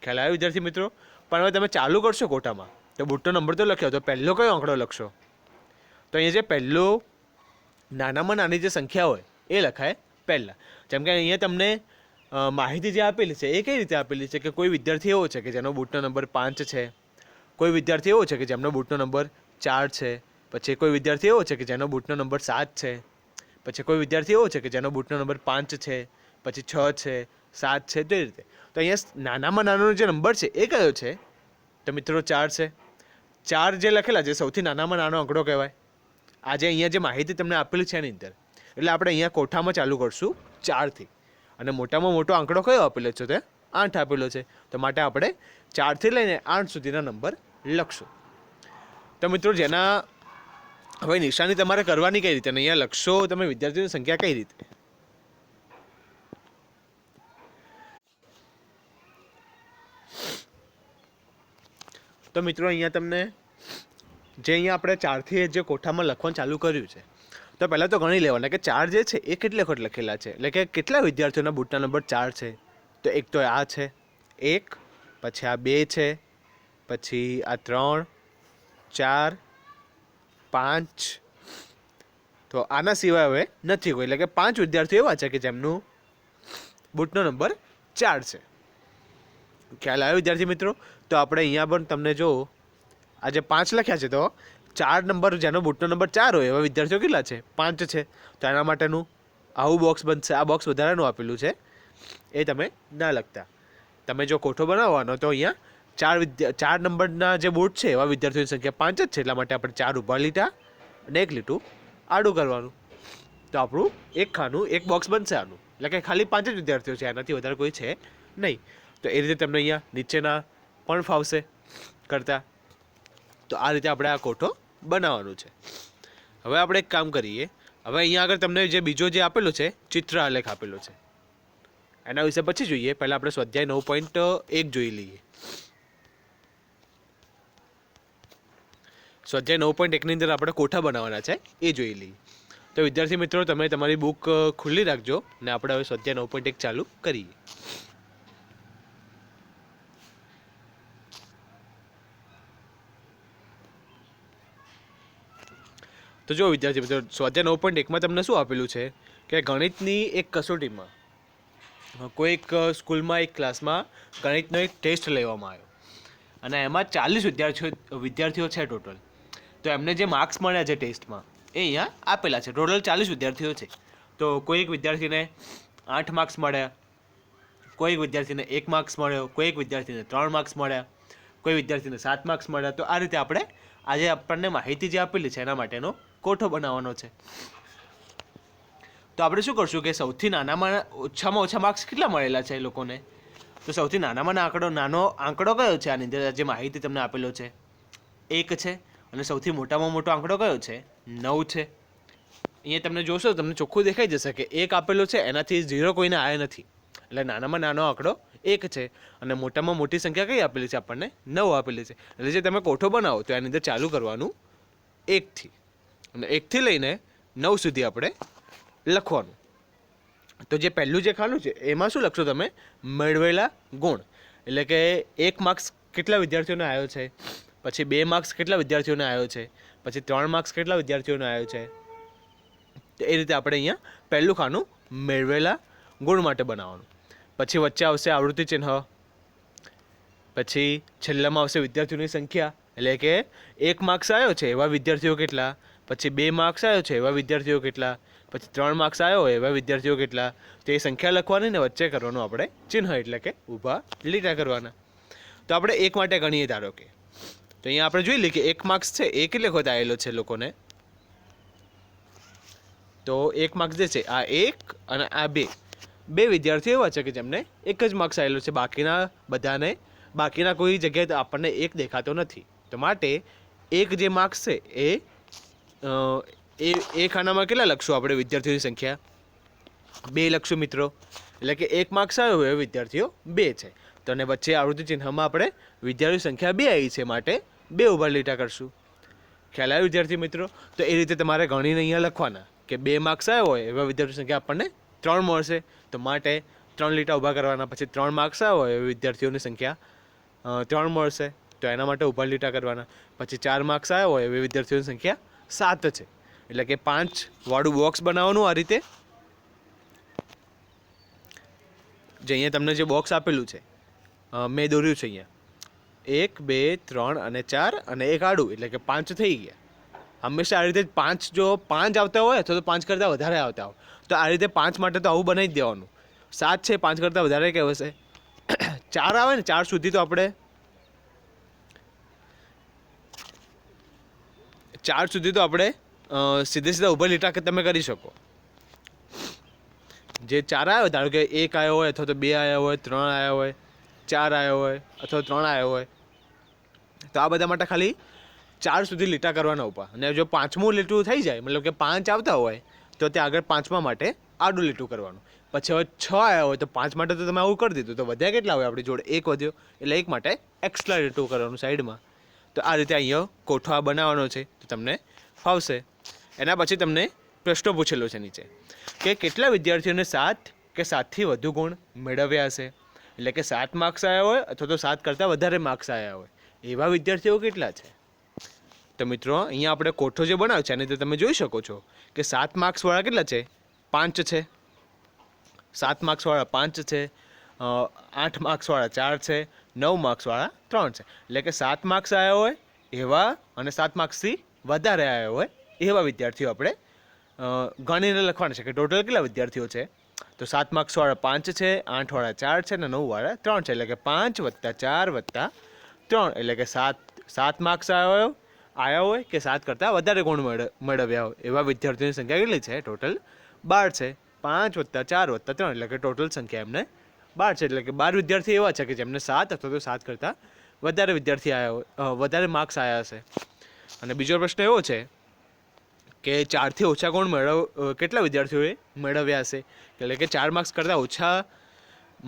ખ્યાલ આવ્યો વિદ્યાર્થી મિત્રો? પણ હવે તમે ચાલુ કરશો કોટામાં, તો બૂટનો નંબર તો લખ્યો, તો પહેલો કયો આંકડો લખશો? તો અહીંયા જે પહેલો નાનામાં નાની જે સંખ્યા હોય એ લખાય પહેલાં. જેમ કે અહીંયા તમને માહિતી જે આપેલી છે એ કઈ રીતે આપેલી છે કે કોઈ વિદ્યાર્થી એવો છે કે જેનો બૂટનો નંબર 5 છે, કોઈ વિદ્યાર્થી એવો છે કે જેમનો બૂટનો નંબર 4 છે, પછી કોઈ વિદ્યાર્થી એવો છે કે જેનો બૂટનો નંબર 7 છે, પછી કોઈ વિદ્યાર્થી એવો છે કે જેનો બૂટનો નંબર 5 છે, પછી 6 છે, 7 છે, તે રીતે. તો અહીંયા નાનામાં નાનો જે નંબર છે એ કયો છે? તો મિત્રો 4 છે. 4 જે લખેલા છે સૌથી નાનામાં નાનો આંકડો કહેવાય. આજે અહીંયા જે માહિતી તમને આપેલી છે એની અંદર, એટલે આપણે અહીંયા કોઠામાં ચાલુ કરશું 4થી. અને મોટામાં મોટો આંકડો કયો આપેલો છે? તે 8 આપેલો છે. તો માટે આપણે 4થી લઈને 8 સુધીના નંબર લખશું. તો મિત્રો જેના હવે નિશાની તમારે કરવાની કઈ રીતે, અને અહીંયા લખશો તમે વિદ્યાર્થીઓની સંખ્યા કઈ રીતે? તો મિત્રો અહીંયા તમને જે અહીંયા આપણે 4થી જે કોઠામાં લખવાનું ચાલુ કર્યું છે, તો પહેલાં તો ગણી લેવાના કે 4 જે છે એ કેટલે વખત લખેલા છે. એટલે કે કેટલા વિદ્યાર્થીઓના બૂટના નંબર 4 છે? તો એક તો આ છે 1, પછી આ 2 છે, પછી આ 3, 4, 5. તો આના સિવાય હવે નથી કોઈ. એટલે કે 5 વિદ્યાર્થીઓ એવા છે કે જેમનું બૂટનો નંબર 4 છે. ખ્યાલ આવ્યો વિદ્યાર્થી મિત્રો? તો આપણે અહીંયા પણ તમને જો આજે 5 લખ્યા છે, તો 4 નંબર જેનો બૂટનો નંબર 4 હોય એવા વિદ્યાર્થીઓ કેટલા છે? 5 છે. તો એના માટેનું આવું બોક્સ બનશે. આ બોક્સ વધારાનું આપેલું છે એ તમે ના લખતા. તમે જો કોઠો બનાવવાનો તો અહીંયા 4 નંબરના જે બૂટ છે એવા વિદ્યાર્થીઓની સંખ્યા 5 જ છે, એટલા માટે આપણે 4 ઊભા લીટા અને 1 લીટું આડું કરવાનું. તો આપણું એક ખાનું એક બોક્સ બનશે આનું, એટલે કે ખાલી 5 જ વિદ્યાર્થીઓ છે, એનાથી વધારે કોઈ છે નહીં. તો એ રીતે તમને અહીંયા નીચેના પણ ફાવશે કરતા. તો આ રીતે આપણે આ કોઠો બનાવવાનું છે. હવે આપણે એક કામ કરીએ. હવે અહીંયા આગળ તમને જે બીજો જે આપેલો છે ચિત્ર આલેખ આપેલો છે, એના વિશે પછી જોઈએ. પહેલાં આપણે સ્વાધ્યાય 9.1 જોઈ લઈએ. સ્વાધ્યાય 9.1ની અંદર આપણે કોઠા બનાવવાના છે એ જોઈ લઈએ. તો વિદ્યાર્થી મિત્રો, તમે તમારી બુક ખુલ્લી રાખજો ને આપણે હવે સ્વાધ્યાય 9.1 ચાલુ કરીએ. તો જો વિદ્યાર્થી મિત્રો, સ્વાધ્યાય 9.1માં તમને શું આપેલું છે કે ગણિતની એક કસોટીમાં કોઈક સ્કૂલમાં એક ક્લાસમાં ગણિતનો એક ટેસ્ટ લેવામાં આવ્યો અને એમાં 40 વિદ્યાર્થીઓ છે ટોટલ. તો એમને જે માર્ક્સ મળ્યા છે ટેસ્ટમાં એ અહીંયા આપેલા છે. ટોટલ 40 વિદ્યાર્થીઓ છે. તો કોઈ એક વિદ્યાર્થીને 8 માર્ક્સ મળ્યા, કોઈ એક વિદ્યાર્થીને 1 માર્ક્સ મળ્યો, કોઈ એક વિદ્યાર્થીને 3 માર્ક્સ મળ્યા, કોઈ વિદ્યાર્થીને 7 માર્ક્સ મળ્યા. તો આ રીતે આપણે આજે આપણને માહિતી જે આપેલી છે એના માટેનો કોઠો બનાવવાનો છે. તો આપણે શું કરશું કે સૌથી ઓછામાં ઓછા માર્ક્સ કેટલા મળેલા છે એ લોકોને? તો સૌથી નાનો આંકડો કયો છે આની અંદર જે માહિતી તમને આપેલો છે? 1 છે. અને સૌથી મોટામાં મોટો આંકડો કયો છે? 9 છે. અહીંયા તમને જોશો તમને ચોખ્ખું દેખાઈ જશે કે 1 આપેલો છે, એનાથી 0 કોઈને આવ્યા નથી, એટલે નાનામાં નાનો આંકડો 1 છે અને મોટામાં મોટી સંખ્યા કઈ આપેલી છે? આપણને 9 આપેલી છે. એટલે જે તમે કોઠો બનાવો તો એની અંદર ચાલુ કરવાનું 1 થી, અને 1 થી લઈને 9 સુધી આપણે લખવાનું. તો જે પહેલું જે ખાનું છે એમાં શું લખશો તમે? મેળવેલા ગુણ. એટલે કે 1 માર્ક્સ કેટલા વિદ્યાર્થીઓને આવ્યો છે, પછી 2 માર્ક્સ કેટલા વિદ્યાર્થીઓને આવ્યો છે, પછી 3 માર્ક્સ કેટલા વિદ્યાર્થીઓને આવ્યો છે. તો એ રીતે આપણે અહીંયા પહેલું ખાનું મેળવેલા ગુણ માટે બનાવવાનું. પછી વચ્ચે આવશે આવૃત્તિ ચિહ્ન, પછી છેલ્લામાં આવશે વિદ્યાર્થીઓની સંખ્યા, એટલે કે 1 માર્ક્સ આવ્યો છે એવા વિદ્યાર્થીઓ કેટલા, પછી 2 માર્ક્સ આવ્યો છે એવા વિદ્યાર્થીઓ કેટલા, પછી 3 માર્ક્સ આવ્યો હોય એવા વિદ્યાર્થીઓ કેટલા. તો એ સંખ્યા લખવાની ને વચ્ચે કરવાનું આપણે ચિહ્ન, એટલે કે ઊભા લીટા કરવાના. તો આપણે 1 માટે ગણીએ. ધારો કે તો અહીંયા આપણે જોઈ લઈએ કે 1 માર્ક્સ છે એ કેટલે વખત આવેલો છે લોકોને? તો 1 માર્ક્સ જે છે આ 1 અને આ 2 વિદ્યાર્થીઓ એવા છે કે જેમને 1 જ માર્ક્સ આવેલો છે, બાકીના કોઈ જગ્યાએ આપણને 1 દેખાતો નથી. તો માટે 1 જે માર્ક્સ છે એ ખાનામાં કેટલા લખશું આપણે? વિદ્યાર્થીઓની સંખ્યા 2 લખશું મિત્રો. એટલે કે 1 માર્ક્સ આવ્યો હોય વિદ્યાર્થીઓ 2 છે, તો અને વચ્ચે આવૃત્તિ ચિહ્નમાં આપણે વિદ્યાર્થીઓની સંખ્યા 2 આવી છે માટે 2 ઊભા લીટા કરશું. ખ્યાલ આવ્યો વિદ્યાર્થી મિત્રો? તો એ રીતે તમારે ગણીને અહીંયા લખવાના કે 2 માર્ક્સ આવ્યો હોય એવા વિદ્યાર્થીઓની સંખ્યા આપણને 3 મળશે, તો માટે 3 લીટા ઊભા કરવાના. પછી 3 માર્ક્સ આવ્યો હોય એવી વિદ્યાર્થીઓની સંખ્યા 3 મળશે, તો એના માટે ઊભા લીટા કરવાના. પછી 4 માર્ક્સ આવ્યો હોય એવી વિદ્યાર્થીઓની સંખ્યા 7 છે, એટલે કે 5 વાળું બોક્સ બનાવવાનું. આ રીતે જે અહીંયા તમને જે બોક્સ આપેલું છે મેં દોર્યું છે અહીંયા 1 2 3 અને 4 અને 1 આડું, એટલે કે 5 થઈ ગયા. હંમેશા આ રીતે 5 જો 5 આવતા હોય અથવા તો 5 કરતાં વધારે આવતા હોય તો આ રીતે 5 માટે તો આવું બનાવી જ દેવાનું. 7 છે, 5 કરતાં વધારે કહેવાશે. 4 આવે ને 4 સુધી તો આપણે 4 સુધી તો આપણે સીધા ઊભા લીટા તમે કરી શકો. જે 4 આવ્યો, ધારો કે 1 આવ્યો હોય અથવા તો 2 આવ્યા હોય, 3 આવ્યા હોય, 4 આવ્યો હોય અથવા 3 આવ્યો હોય, તો આ બધા માટે ખાલી 4 સુધી લીટા કરવાના ઊભા. અને જો 5મું લીટું થઈ જાય, મતલબ કે 5 આવતા હોય તો ત્યાં આગળ 5મા માટે આડું લીટું કરવાનું. પછી હવે 6 આવ્યા હોય તો 5 માટે તો તમે આવું કરી દીધું, તો વધ્યા કેટલા હોય આપણી જોડે? 1 વધ્યો, એટલે 1 માટે એક્સ્ટ્રા લીટું કરવાનું સાઈડમાં. તો આ રીતે અહીંયા કોઠો આ બનાવવાનો છે, તો તમને ફાવશે. એના પછી તમને પ્રશ્નો પૂછેલો છે નીચે કે કેટલા વિદ્યાર્થીઓને 7 કે 7થી વધુ ગુણ મેળવ્યા હશે, એટલે કે 7 માર્ક્સ આવ્યા હોય અથવા તો 7 કરતાં વધારે માર્ક્સ આવ્યા હોય એવા વિદ્યાર્થીઓ કેટલા છે. તો મિત્રો અહીંયા આપણે કોઠો જે બનાવ્યો છે એની અંદર તમે જોઈ શકો છો કે 7 માર્ક્સવાળા કેટલા છે? 5 છે. 7 માર્ક્સવાળા 5 છે 8 માર્ક્સવાળા 4 છે, 9 માર્ક્સવાળા 3 છે. એટલે કે 7 માર્ક્સ આવ્યા હોય એવા અને 7 માર્ક્સથી વધારે આવ્યા હોય એવા વિદ્યાર્થીઓ આપણે ગણીને લખવાના છે કે ટોટલ કેટલા વિદ્યાર્થીઓ છે. તો 7 માર્ક્સવાળા 5 છે, 8વાળા 4 છે અને 9વાળા 3 છે. એટલે કે 5 + 4 + 3 એટલે કે 7 માર્ક્સ આવ્યા હોય કે 7 કરતાં વધારે ગુણ મેળવ્યા હોય એવા વિદ્યાર્થીઓની સંખ્યા કેટલી છે? ટોટલ 12 છે. 5 + 4 + 3 એટલે કે ટોટલ સંખ્યા એમને 12 છે. એટલે કે 12 વિદ્યાર્થી એવા છે કે જેમને 7 અથવા તો 7 કરતાં વધારે વિદ્યાર્થી વધારે માર્ક્સ આવ્યા હશે. અને બીજો પ્રશ્ન એવો છે કે 4થી ઓછા ગુણ કેટલા વિદ્યાર્થીઓએ મેળવ્યા હશે? એટલે કે 4 માર્ક્સ કરતાં ઓછા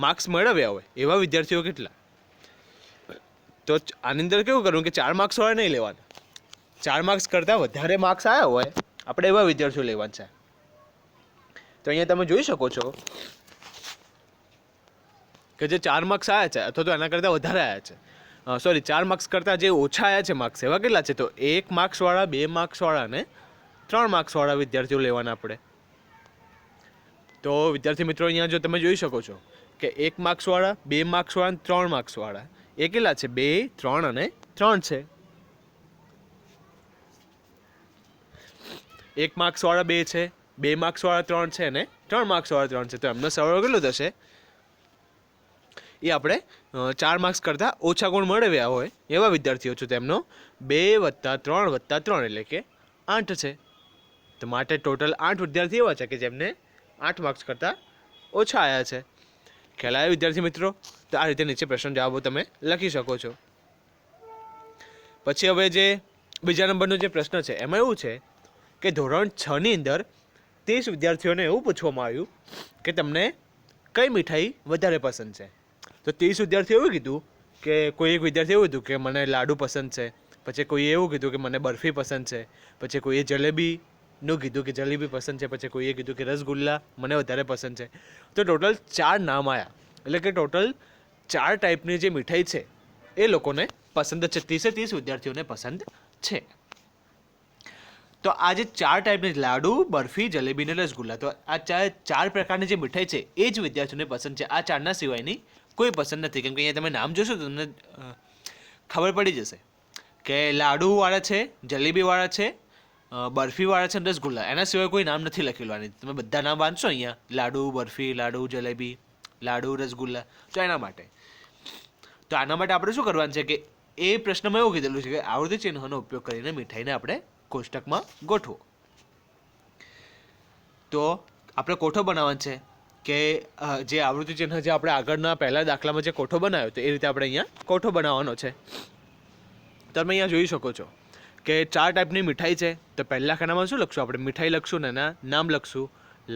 માર્ક્સ મેળવ્યા હોય એવા વિદ્યાર્થીઓ કેટલા? તો આની અંદર કેવું કરવું કે 4 માર્ક્સવાળા નહીં લેવાના, 4 માર્ક્સ કરતાં વધારે માર્ક્સ આવ્યા હોય આપણે એવા વિદ્યાર્થીઓ લેવાના છે. તો અહીંયા તમે જોઈ શકો છો કે જે 4 માર્ક્સ આવ્યા છે અથવા તો એના કરતાં વધારે આવ્યા છે, 4 માર્ક્સ કરતાં જે ઓછા આવ્યા છે માર્ક્સ એવા કેટલા છે? તો 1 માર્ક્સવાળા, 2 માર્ક્સવાળા અને 3 માર્ક્સવાળા વિદ્યાર્થીઓ લેવાના આપણે. તો વિદ્યાર્થી મિત્રો અહીંયા જો તમે જોઈ શકો છો કે 1 માર્ક્સવાળા, 2 માર્ક્સવાળા અને 3 માર્ક્સવાળા એ કેટલા છે? 2, 3 અને 3 છે. 1 માર્ક્સવાળા 2 છે, 2 માર્ક્સવાળા 3 છે અને 3 માર્ક્સવાળા 3 છે. તો એમનો સરવાળો કેટલો થશે? એ આપણે 4 માર્ક્સ કરતાં ઓછા ગુણ મેળવ્યા હોય એવા વિદ્યાર્થીઓ છે. તેમનો 2 + 3 + 3 એટલે કે 8 છે. તો માટે ટોટલ 8 વિદ્યાર્થી એવા છે કે જેમને 8 માર્ક્સ કરતાં ઓછા આવ્યા છે. ખ્યાલ આવ્યો વિદ્યાર્થી મિત્રો? તો આ રીતે નીચે પ્રશ્ન જવાબો તમે લખી શકો છો. પછી હવે જે બીજા નંબરનો જે પ્રશ્ન છે એમાં એવું છે કે ધોરણ 6ની અંદર 30 વિદ્યાર્થીઓને એવું પૂછવામાં આવ્યું કે તમને કઈ મીઠાઈ વધારે પસંદ છે. તો 30 વિદ્યાર્થીઓ એવું કીધું કે કોઈ એક વિદ્યાર્થી એવું કીધું કે મને લાડુ પસંદ છે, પછી કોઈએ એવું કીધું કે મને બરફી પસંદ છે, પછી કોઈએ જલેબીનું કીધું કે જલેબી પસંદ છે, પછી કોઈએ કીધું કે રસગુલ્લા મને વધારે પસંદ છે. તો ટોટલ 4 નામ આવ્યા. એટલે કે ટોટલ 4 ટાઈપની જે મીઠાઈ છે એ લોકોને પસંદ છે, 30 વિદ્યાર્થીઓને પસંદ છે. તો આ જે 4 ટાઈપની લાડુ, બરફી, જલેબી અને રસગુલ્લા, તો આ 4 પ્રકારની જે મીઠાઈ છે એ જ વિદ્યાર્થીઓને પસંદ છે. આ 4ના સિવાયની કોઈ પસંદ નથી. કેમ કે અહીંયા તમે નામ જોશો તો તમને ખબર પડી જશે કે લાડુવાળા છે, જલેબીવાળા છે, બરફીવાળા છે અને રસગુલ્લા. એના સિવાય કોઈ નામ નથી લખેલું. આની તમે બધા નામ વાંચશો અહીંયા, લાડુ, બરફી, લાડુ, જલેબી, લાડુ, રસગુલ્લા. તો એના માટે આપણે શું કરવાનું છે કે એ પ્રશ્નમાં એવું કીધેલું છે કે આવૃત્તિ ચિહ્નનો ઉપયોગ કરીને મીઠાઈને આપણે કોષ્ટકમાં ગોઠવો. તો આપણે કોઠો બનાવવાનો છે કે જે આવૃત્તિ ચિહ્ન જે આપણે આગળના પહેલા દાખલામાં જે કોઠો બનાવ્યો તો એ રીતે આપણે અહીંયા કોઠો બનાવવાનો છે. તમે અહીંયા જોઈ શકો છો કે 4 ટાઈપની મીઠાઈ છે. તો પહેલા ખાનામાં શું લખશું? આપણે મીઠાઈ લખશું ને એના નામ લખશું,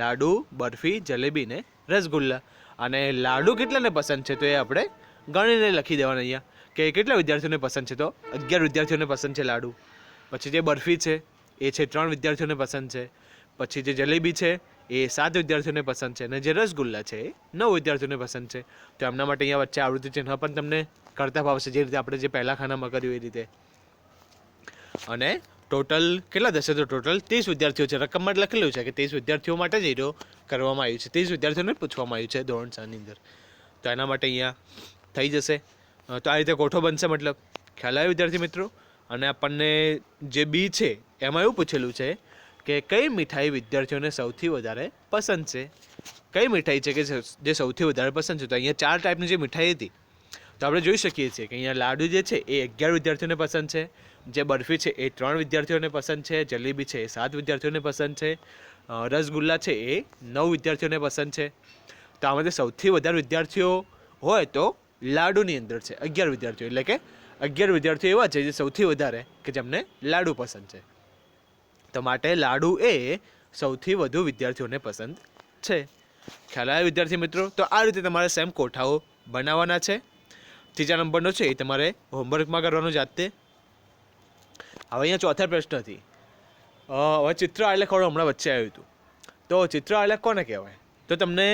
લાડુ, બરફી, જલેબી ને રસગુલ્લા. અને લાડુ કેટલાને પસંદ છે તો એ આપણે ગણીને લખી દેવાના અહીંયા કે કેટલા વિદ્યાર્થીઓને પસંદ છે. તો 11 વિદ્યાર્થીઓને પસંદ છે લાડુ. પછી જે બરફી છે એ છે 3 વિદ્યાર્થીઓને પસંદ છે. પછી જે જલેબી છે એ 7 વિદ્યાર્થીઓને પસંદ છે. અને જે રસગુલ્લા છે એ 9 વિદ્યાર્થીઓને પસંદ છે. તો એમના માટે અહીંયા વચ્ચે આવૃત્તિ ચિહ્ન પણ તમને કરતા ફાવશે, જે રીતે આપણે જે પહેલા ખાનામાં કર્યું એ રીતે. અને ટોટલ કેટલા થશે? તો ટોટલ 30 વિદ્યાર્થીઓ છે. રકમમાં લખેલું છે કે 30 વિદ્યાર્થીઓ માટે જ એ કરવામાં આવ્યું છે, 30 વિદ્યાર્થીઓને પૂછવામાં આવ્યું છે ધોરણ 6ની અંદર. તો એના માટે અહીંયા થઈ જશે. તો આ રીતે કોઠો બનશે. મતલબ ખ્યાલ આવ્યો વિદ્યાર્થી મિત્રો? અને આપણને જે બી છે એમાં એવું પૂછેલું છે કે કઈ મીઠાઈ વિદ્યાર્થીઓને સૌથી વધારે પસંદ છે? કઈ મીઠાઈ છે કે જે સૌથી વધારે પસંદ છે? તો અહીંયા 4 ટાઈપની જે મીઠાઈ હતી તો આપણે જોઈ શકીએ છીએ કે અહીંયા લાડુ જે છે એ 11 વિદ્યાર્થીઓને પસંદ છે, જે બરફી છે એ 3 વિદ્યાર્થીઓને પસંદ છે, જલેબી છે એ 7 વિદ્યાર્થીઓને પસંદ છે, રસગુલ્લા છે એ 9 વિદ્યાર્થીઓને પસંદ છે. તો આમાંથી સૌથી વધારે વિદ્યાર્થીઓ હોય તો લાડુની અંદર છે 11 વિદ્યાર્થીઓ. એટલે કે 11 વિદ્યાર્થીઓ એવા છે જે સૌથી વધારે કે જેમને લાડુ પસંદ છે. તો માટે લાડુ એ સૌથી વધુ વિદ્યાર્થીઓને પસંદ છે. ખ્યાલ આવ્યો વિદ્યાર્થી મિત્રો? તો આ રીતે તમારે સેમ કોઠાઓ બનાવવાના છે. ત્રીજા નંબરનો છે એ તમારે હોમવર્કમાં કરવાનું જાતે. હવે અહીંયા ચોથા પ્રશ્નથી હવે ચિત્ર આલેખ વાળું હમણાં વચ્ચે આવ્યું હતું. તો ચિત્ર આલેખ કોને કહેવાય? તો તમને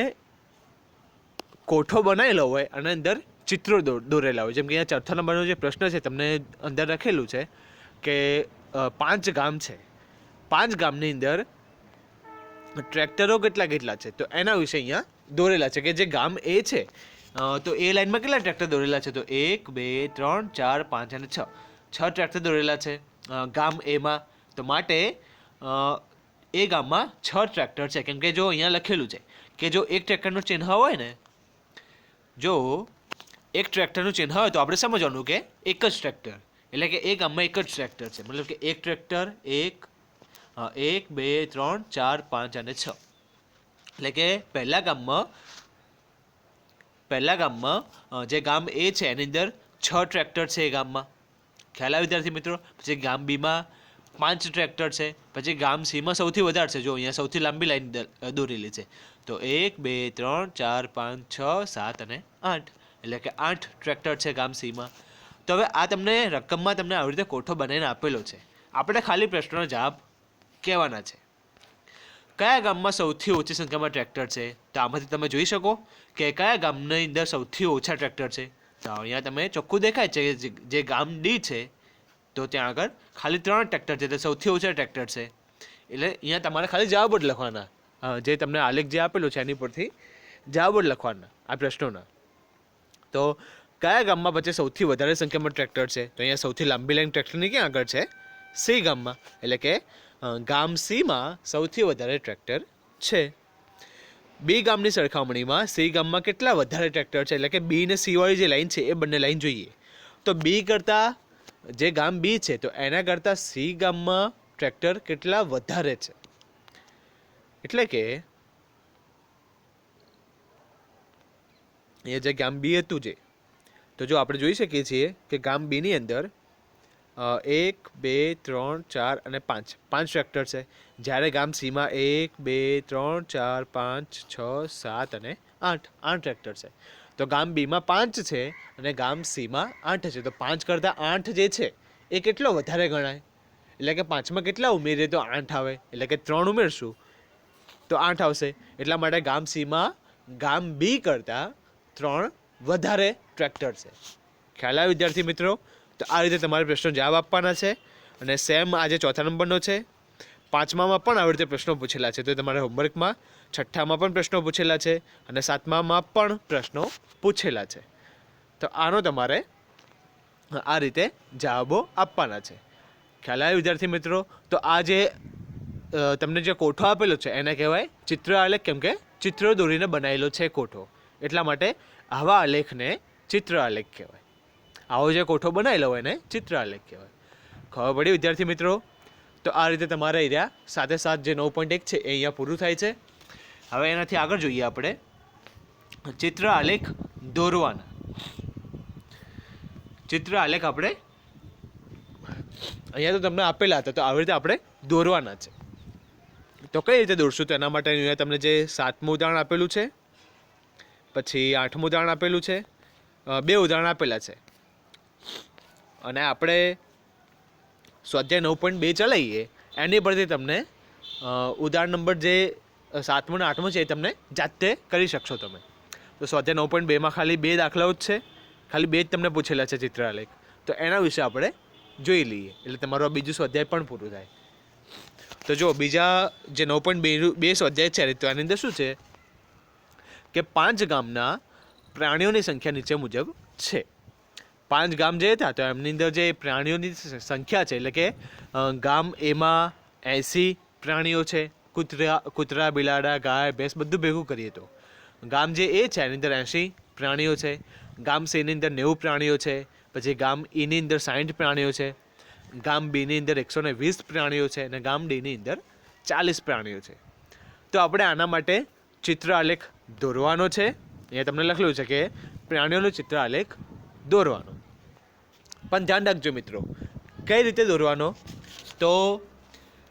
કોઠો બનાવેલો હોય અને અંદર ચિત્રો દોરેલા હોય. જેમ કે અહીંયા ચોથા નંબરનો જે પ્રશ્ન છે તમને અંદર લખેલું છે કે 5 ગામ છે, 5 ગામની અંદર ટ્રેક્ટરો કેટલા છે તો એના વિશે અહીંયા દોરેલા છે કે જે ગામ એ છે તો એ લાઈનમાં કેટલા ટ્રેક્ટર દોરેલા છે? તો 1 2 3 4 5 અને 6 ટ્રેક્ટર દોરેલા છે ગામ એમાં. તો માટે એ ગામમાં 6 ટ્રેક્ટર છે. કેમ કે જો અહીંયા લખેલું છે કે જો એક ટ્રેક્ટરનું ચિહ્ન હોય ને, જો એક ટ્રેક્ટરનું ચિહ્ન હોય તો આપણે સમજવાનું કે એક જ ટ્રેક્ટર, એટલે કે એ ગામમાં એક જ ટ્રેક્ટર છે. મતલબ કે એક ટ્રેક્ટર 1 2 3 4 5 અને 6. એટલે કે પહેલા ગામમાં જે ગામ એ છે એની અંદર 6 ટ્રેક્ટર છે એ ગામમાં. ખ્યાલ આવે વિદ્યાર્થી મિત્રો? પછી ગામ બીમાં 5 ટ્રેક્ટર છે. પછી ગામ સીમાં સૌથી વધારે છે. જો અહીંયા સૌથી લાંબી લાઈન દોરેલી છે. તો 1 2 3 4 5 6 7 અને 8, એટલે કે 8 ટ્રેક્ટર છે ગામ સીમાં. તો હવે આ તમને રકમમાં તમને આવી રીતે કોઠો બનાવીને આપેલો છે. આપણે ખાલી પ્રશ્નનો જવાબ કહેવાના છે. કયા ગામમાં સૌથી ઓછી સંખ્યામાં ટ્રેક્ટર છે? તો આમાંથી તમે જોઈ શકો કે કયા ગામની અંદર સૌથી ઓછા ટ્રેક્ટર છે. તો અહીંયા તમે ચોખ્ખું દેખાય છે કે જે ગામ ડી છે તો ત્યાં આગળ ખાલી 3 ટ્રેક્ટર છે, એટલે સૌથી ઓછા ટ્રેક્ટર છે. એટલે અહીંયા તમારે ખાલી જવાબ જ લખવાના. જે તમને આલેખ જે આપેલો છે એની પરથી જવાબ જ લખવાના આ પ્રશ્નોના. તો કયા ગામમાં પછી સૌથી વધારે સંખ્યામાં ટ્રેક્ટર છે? તો અહીંયા સૌથી લાંબી લાઈન ટ્રેક્ટરની ક્યાં આગળ છે? સી ગામમાં. એટલે કે ગામ સીમાં સૌથી વધારે ટ્રેક્ટર છે. બી ગામની સરખામણીમાં સી ગામમાં કેટલા વધારે ટ્રેક્ટર છે? એટલે કે બી ને સી વાળી જે લાઈન છે એ બંને લાઈન જોઈએ. તો બી કરતાં જે ગામ બી છે તો એના કરતાં સી ગામમાં ટ્રેક્ટર કેટલા વધારે છે? એટલે કે એ જે ગામ બી હતું જે, તો જો આપણે જોઈ શકીએ છીએ કે ગામ બીની અંદર 1 2 3 4 અને 5 ટ્રેક્ટર છે. જ્યારે ગામ સીમાં 1 2 3 4 5 6 7 અને 8 ટ્રેક્ટર છે. તો ગામ બીમાં 5 છે અને ગામ સીમાં 8 છે. તો 5 કરતાં 8 જે છે એ કેટલો વધારે ગણાય? એટલે કે 5માં કેટલા ઉમેરીએ તો 8 આવે, એટલે કે 3 ઉમેરશું તો 8 આવશે. એટલા માટે ગામ સીમાં ગામ બી કરતાં 3 વધારે ટ્રેક્ટર છે. ખ્યાલ આવે વિદ્યાર્થી મિત્રો? તો આ રીતે તમારે પ્રશ્નો જવાબ આપવાના છે. અને સેમ આજે 4થા નંબરનો છે. 5મામાં પણ આવી રીતે પ્રશ્નો પૂછેલા છે. તો તમારે હોમવર્કમાં 6ઠ્ઠામાં પણ પ્રશ્નો પૂછેલા છે અને 7મામાં પણ પ્રશ્નો પૂછેલા છે. તો આનો તમારે આ રીતે જવાબો આપવાના છે. ખ્યાલ આવે વિદ્યાર્થી મિત્રો? તો આ જે તમને જે કોઠો આપેલો છે એને કહેવાય ચિત્ર આલેખ. કેમ કે ચિત્ર દોરીને બનાવેલો છે કોઠો, એટલા માટે આવા આલેખને ચિત્ર આલેખ કહેવાય. આવો જે કોઠો બનાવેલો હોય એને ચિત્ર આલેખ કહેવાય. ખબર પડી વિદ્યાર્થી મિત્રો? તો આ રીતે તમારે અહીંયા સાથે જે 9.1 છે એ અહીંયા પૂરું થાય છે. હવે એનાથી આગળ જોઈએ આપણે ચિત્ર આલેખ દોરવાના. ચિત્ર આલેખ આપણે અહીંયા તો તમને આપેલા હતા, તો આવી રીતે આપણે દોરવાના છે. તો કઈ રીતે દોરશું? તો એના માટે અહીંયા તમને જે 7મું ઉદાહરણ આપેલું છે, પછી 8મું ઉદાહરણ આપેલું છે, 2 ઉદાહરણ આપેલા છે. અને આપણે સ્વાધ્યાય 9.2 ચલાવીએ એની પરથી તમને ઉદાહરણ નંબર જે 7મું અને 8મું છે એ તમને જાતે કરી શકશો તમે. તો સ્વાધ્યાય 9.2માં ખાલી 2 દાખલાઓ જ છે, ખાલી 2 જ તમને પૂછેલા છે ચિત્રાલેખ. તો એના વિશે આપણે જોઈ લઈએ, એટલે તમારું આ બીજું સ્વાધ્યાય પણ પૂરું થાય. તો જો બીજા જે 9.2 સ્વાધ્યાય છે તો એની અંદર શું છે કે 5 ગામના પ્રાણીઓની સંખ્યા નીચે મુજબ છે. 5 ગામ જે હતા તો એમની અંદર જે પ્રાણીઓની સંખ્યા છે, એટલે કે ગામ એમાં 80 પ્રાણીઓ છે. કૂતરા બિલાડા ગાય ભેંસ બધું ભેગું કરીએ તો ગામ જે એ છે એની અંદર 80 પ્રાણીઓ છે. ગામ સીની અંદર 90 પ્રાણીઓ છે. પછી ગામ ઈની અંદર 60 પ્રાણીઓ છે. ગામ બીની અંદર 120 પ્રાણીઓ છે અને ગામ ડીની અંદર 40 પ્રાણીઓ છે. તો આપણે આના માટે ચિત્ર આલેખ દોરવાનો છે. અહીંયા તમને લખેલું છે કે પ્રાણીઓનો ચિત્ર આલેખ દોરવાનો. પણ ધ્યાન રાખજો મિત્રો, કઈ રીતે દોરવાનો? તો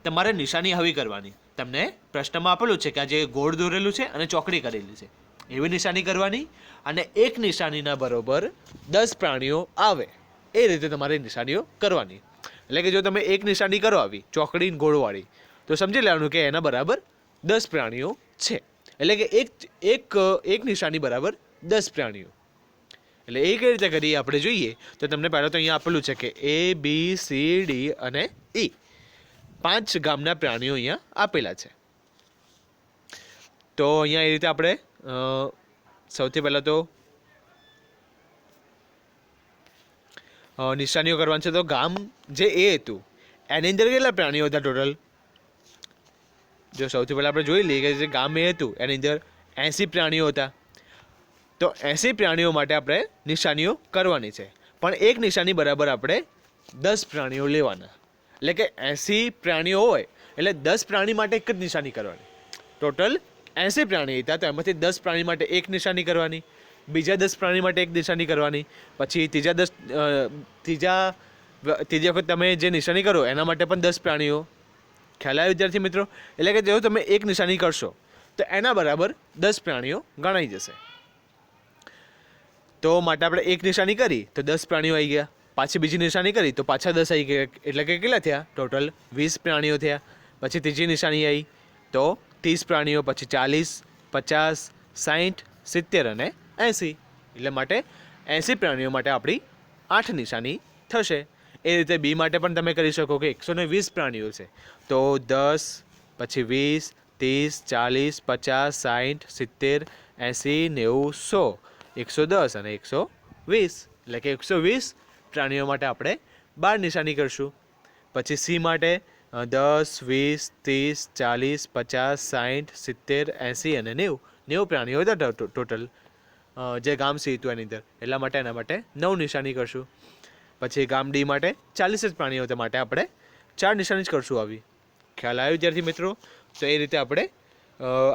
તમારે નિશાની આવી કરવાની. તમને પ્રશ્નમાં આપેલું છે કે આ જે ગોળ દોરેલું છે અને ચોકડી કરેલી છે એવી નિશાની કરવાની, અને એક નિશાનીના બરોબર 10 પ્રાણીઓ આવે એ રીતે તમારે નિશાનીઓ કરવાની. એટલે કે જો તમે એક નિશાની કરો આવી ચોકડી ગોળવાળી, તો સમજી લેવાનું કે એના બરાબર 10 પ્રાણીઓ છે. એટલે કે એક નિશાની બરાબર 10 પ્રાણીઓ. એટલે એ કઈ રીતે કરીએ આપણે જોઈએ તો તમને પહેલાં તો અહીંયા આપેલું છે કે A B C D અને E 5 ગામના પ્રાણીઓ અહીંયા આપેલા છે. તો અહીંયા એ રીતે આપણે સૌથી પહેલાં તો નિશાનીઓ કરવાની છે. તો ગામ જે એ હતું એની અંદર કેટલા પ્રાણીઓ હતા ટોટલ? જો સૌથી પહેલાં આપણે જોઈ લઈએ કે જે ગામ એ હતું એની અંદર 80 પ્રાણીઓ હતા. તો 80 પ્રાણીઓ માટે આપણે નિશાનીઓ કરવાની છે, પણ એક નિશાની બરાબર આપણે 10 પ્રાણીઓ લેવાના. એટલે કે 80 પ્રાણીઓ હોય એટલે 10 પ્રાણી માટે એક જ નિશાની કરવાની. ટોટલ 80 પ્રાણી હતા, તો એમાંથી 10 પ્રાણી માટે એક નિશાની કરવાની, બીજા 10 પ્રાણી માટે એક નિશાની કરવાની, પછી ત્રીજી વખત તમે જે નિશાની કરો એના માટે પણ 10 પ્રાણીઓ. ખ્યાલ આવ્યો વિદ્યાર્થી મિત્રો? એટલે કે જો તમે એક નિશાની કરશો તો એના બરાબર 10 પ્રાણીઓ ગણાઈ જશે. તો માટે આપણે એક નિશાની કરી તો 10 પ્રાણીઓ આવી ગયા, પાછી બીજી નિશાની કરી તો પાછા 10 આવી ગયા, એટલે કે કેટલા થયા? ટોટલ 20 પ્રાણીઓ થયા. પછી ત્રીજી નિશાની આવી તો 30 પ્રાણીઓ, પછી 40, 50, 60, 70 અને 80. એટલે માટે 80 પ્રાણીઓ માટે આપણી 8 નિશાની થશે. એ રીતે બી માટે પણ તમે કરી શકો કે 120 પ્રાણીઓ છે તો 10, પછી 20, 30, 40, 50, 60, 70, 80, 90, 100, 110 અને 120. એટલે કે 120 પ્રાણીઓ માટે આપણે 12 નિશાની કરશું. પછી સી માટે 10, 20, 30, 40, 50, 60, 70, 80 અને 90 પ્રાણીઓ હતા ટોટલ જે ગામ સી હતું એની અંદર. એટલા માટે એના માટે 9 નિશાની કરશું. પછી ગામ ડી માટે 40 જ પ્રાણીઓ હતા, માટે આપણે 4 નિશાની જ કરશું આવી. ખ્યાલ આવ્યો વિદ્યાર્થી મિત્રો? તો એ રીતે આપણે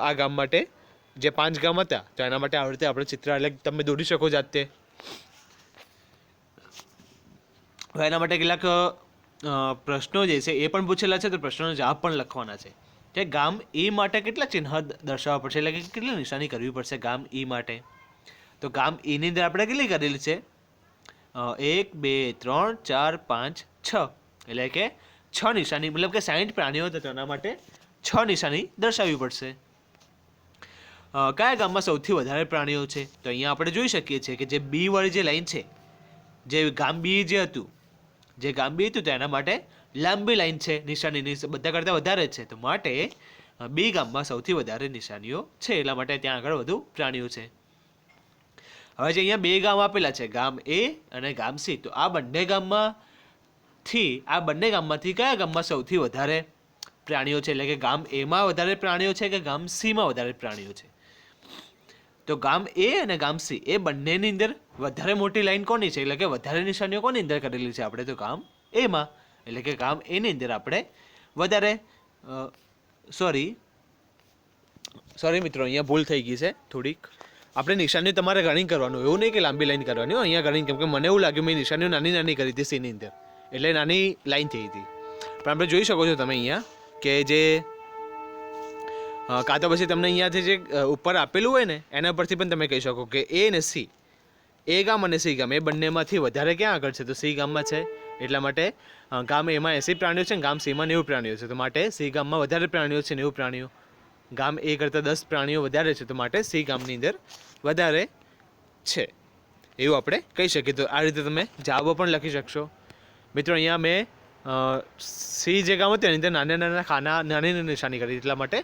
આ ગામ માટે જે 5 ગામ હતા તો એના માટે આવી રીતે આપણે ચિત્ર અલગ તમે દોરી શકો જાતે. એના માટે કેટલાક પ્રશ્નો જે છે એ પણ પૂછેલા છે, તો પ્રશ્નોનો જવાબ પણ લખવાના છે. કે ગામ ઈ માટે કેટલા ચિહ્ન દર્શાવવા પડશે, એટલે કે કેટલી નિશાની કરવી પડશે ગામ ઈ માટે? તો ગામ ઈની અંદર આપણે કેટલી કરેલી છે? 1, 2, 3, 4, 5, 6. એટલે કે 6 નિશાની, મતલબ કે 60 પ્રાણીઓ હતા તો એના માટે 6 નિશાની દર્શાવવી પડશે. કયા ગામમાં સૌથી વધારે પ્રાણીઓ છે? તો અહીંયા આપણે જોઈ શકીએ છીએ કે જે બી વાળી જે લાઈન છે, જે ગામ બી હતું તો એના માટે લાંબી લાઈન છે નિશાનીની, બધા કરતાં વધારે છે. તો માટે બી ગામમાં સૌથી વધારે નિશાનીઓ છે, એટલા માટે ત્યાં આગળ વધુ પ્રાણીઓ છે. હવે જે અહીંયા 2 ગામ આપેલા છે, ગામ એ અને ગામ સી, તો આ બંને ગામમાંથી કયા ગામમાં સૌથી વધારે પ્રાણીઓ છે? એટલે કે ગામ એમાં વધારે પ્રાણીઓ છે કે ગામ સીમાં વધારે પ્રાણીઓ છે? તો ગામ એ અને ગામ સી એ બંનેની અંદર વધારે મોટી લાઈન કોની છે, એટલે કે વધારે નિશાનીઓ કોની અંદર કરેલી છે આપણે? તો ગામ એમાં. એટલે કે ગામ એની અંદર આપણે વધારે સોરી મિત્રો, અહીંયા ભૂલ થઈ ગઈ છે થોડીક. આપણે નિશાનીઓ તમારે ગણી કરવાનું, એવું નહીં કે લાંબી લાઈન કરવાની. અહીંયા ગણી, કેમ કે મને એવું લાગ્યું મેં નિશાનીઓ નાની નાની કરી હતી સીની અંદર, એટલે નાની લાઈન થઈ હતી. પણ આપણે જોઈ શકો છો તમે અહીંયા કે જે કાં તો પછી તમને અહીંયાથી જે ઉપર આપેલું હોય ને એના પરથી પણ તમે કહી શકો કે એ અને સી, એ ગામ અને સી ગામ એ બંનેમાંથી વધારે ક્યાં આગળ છે? તો સી ગામમાં છે. એટલા માટે ગામ એમાં 80 પ્રાણીઓ છે, ગામ સીમાં 90 પ્રાણીઓ છે, તો માટે સી ગામમાં વધારે પ્રાણીઓ છે, 90 પ્રાણીઓ. ગામ એ કરતાં 10 પ્રાણીઓ વધારે છે, તો માટે સી ગામની અંદર વધારે છે, એવું આપણે કહી શકીએ. તો આ રીતે તમે જવાબો પણ લખી શકશો. મિત્રો અહીંયા મેં સી જે ગામ હતું એની અંદર નાની નિશાની કરી, એટલા માટે